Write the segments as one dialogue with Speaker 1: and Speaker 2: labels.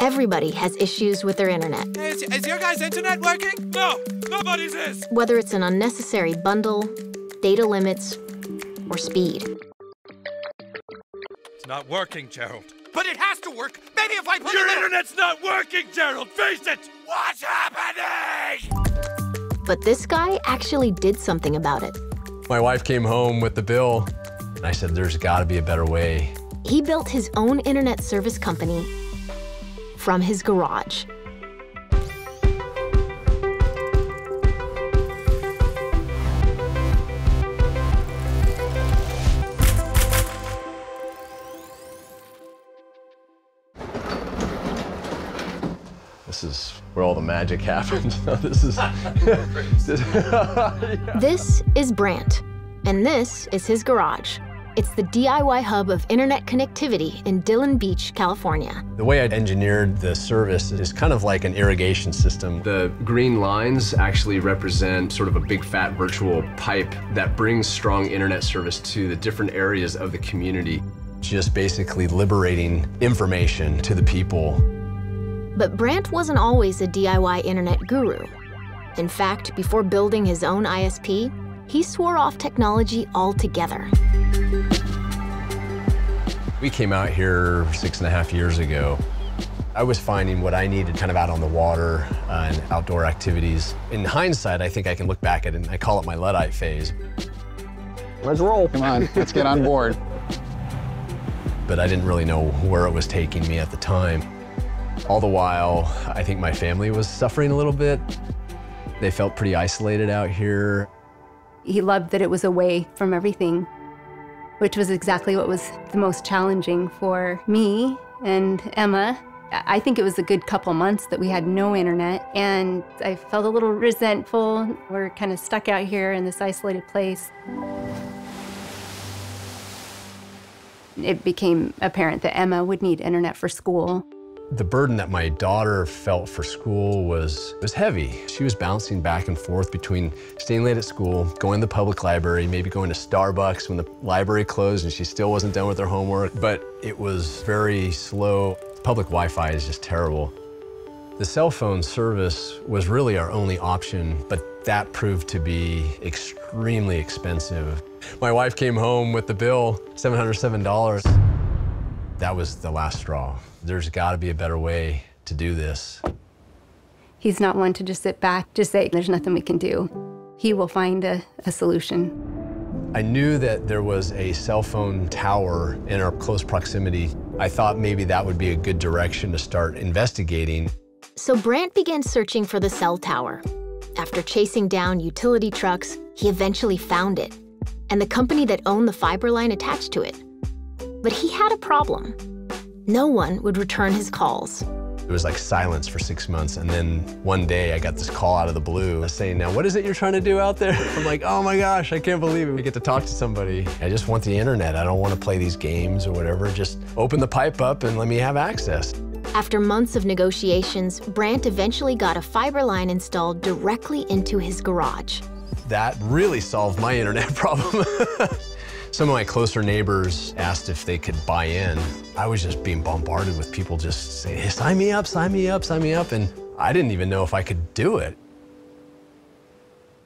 Speaker 1: Everybody has issues with their internet.
Speaker 2: Hey, is your guys' internet working? No, nobody's is.
Speaker 1: Whether it's an unnecessary bundle, data limits, or speed.
Speaker 2: It's not working, Gerald. But it has to work. Maybe if I put
Speaker 3: Your internet's not working, Gerald! Face it!
Speaker 2: What's happening?
Speaker 1: But this guy actually did something about it.
Speaker 4: My wife came home with the bill, and I said, there's gotta be a better way.
Speaker 1: He built his own internet service company from his garage.
Speaker 4: This is where all the magic happens.
Speaker 1: This is Brant, and this is his garage. It's the DIY hub of internet connectivity in Dillon Beach, California.
Speaker 4: The way I engineered the service is kind of like an irrigation system. The green lines actually represent sort of a big fat virtual pipe that brings strong internet service to the different areas of the community. Just basically liberating information to the people.
Speaker 1: But Brant wasn't always a DIY internet guru. In fact, before building his own ISP, he swore off technology altogether.
Speaker 4: We came out here 6.5 years ago. I was finding what I needed kind of out on the water and outdoor activities. In hindsight, I think I can look back at it and I call it my Luddite phase.
Speaker 5: Let's roll. Come on, let's get on board.
Speaker 4: But I didn't really know where it was taking me at the time. All the while, I think my family was suffering a little bit. They felt pretty isolated out here.
Speaker 6: He loved that it was away from everything, which was exactly what was the most challenging for me and Emma. I think it was a good couple months that we had no internet, and I felt a little resentful. We're kind of stuck out here in this isolated place. It became apparent that Emma would need internet for school.
Speaker 4: The burden that my daughter felt for school was heavy. She was bouncing back and forth between staying late at school, going to the public library, maybe going to Starbucks when the library closed and she still wasn't done with her homework. But it was very slow. Public Wi-Fi is just terrible. The cell phone service was really our only option, but that proved to be extremely expensive. My wife came home with the bill, $707. That was the last straw. There's got to be a better way to do this.
Speaker 6: He's not one to just sit back, just say, there's nothing we can do. He will find a solution.
Speaker 4: I knew that there was a cell phone tower in our close proximity. I thought maybe that would be a good direction to start investigating.
Speaker 1: So Brant began searching for the cell tower. After chasing down utility trucks, he eventually found it, and the company that owned the fiber line attached to it. But he had a problem. No one would return his calls.
Speaker 4: It was like silence for 6 months, and then one day I got this call out of the blue saying, now what is it you're trying to do out there? I'm like, oh my gosh, I can't believe it. We get to talk to somebody. I just want the internet. I don't want to play these games or whatever. Just open the pipe up and let me have access.
Speaker 1: After months of negotiations, Brant eventually got a fiber line installed directly into his garage.
Speaker 4: That really solved my internet problem. Some of my closer neighbors asked if they could buy in. I was just being bombarded with people just saying, hey, sign me up, sign me up, sign me up, and I didn't even know if I could do it.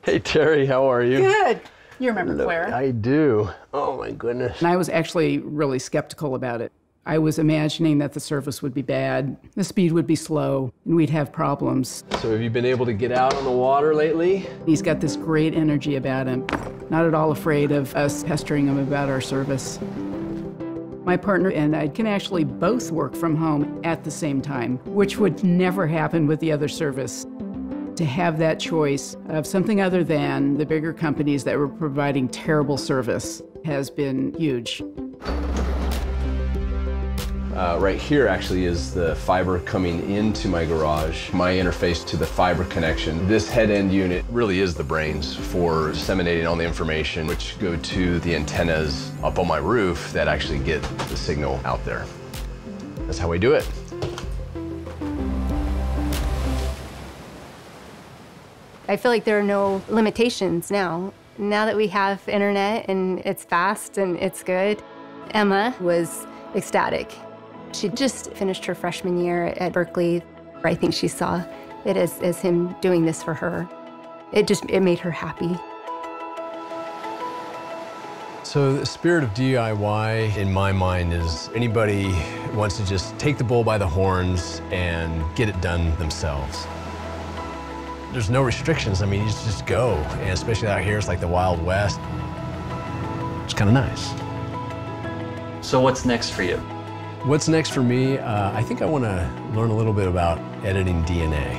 Speaker 4: Hey, Terry, how are you?
Speaker 7: Good. You remember Claire?
Speaker 4: I do. Oh, my goodness.
Speaker 7: And I was actually really skeptical about it. I was imagining that the service would be bad, the speed would be slow, and we'd have problems.
Speaker 4: So have you been able to get out on the water lately?
Speaker 7: He's got this great energy about him, not at all afraid of us pestering him about our service. My partner and I can actually both work from home at the same time, which would never happen with the other service. To have that choice of something other than the bigger companies that were providing terrible service has been huge.
Speaker 4: Right here actually is the fiber coming into my garage, my interface to the fiber connection. This head-end unit really is the brains for disseminating all the information which go to the antennas up on my roof that actually get the signal out there. That's how we do it.
Speaker 6: I feel like there are no limitations now. Now that we have internet and it's fast and it's good, Emma was ecstatic. She just finished her freshman year at Berkeley. I think she saw it as him doing this for her. It made her happy.
Speaker 4: So the spirit of DIY in my mind is anybody who wants to just take the bull by the horns and get it done themselves. There's no restrictions. I mean, you just go. And especially out here, it's like the Wild West. It's kind of nice.
Speaker 8: So what's next for you?
Speaker 4: What's next for me? I think I want to learn a little bit about editing DNA.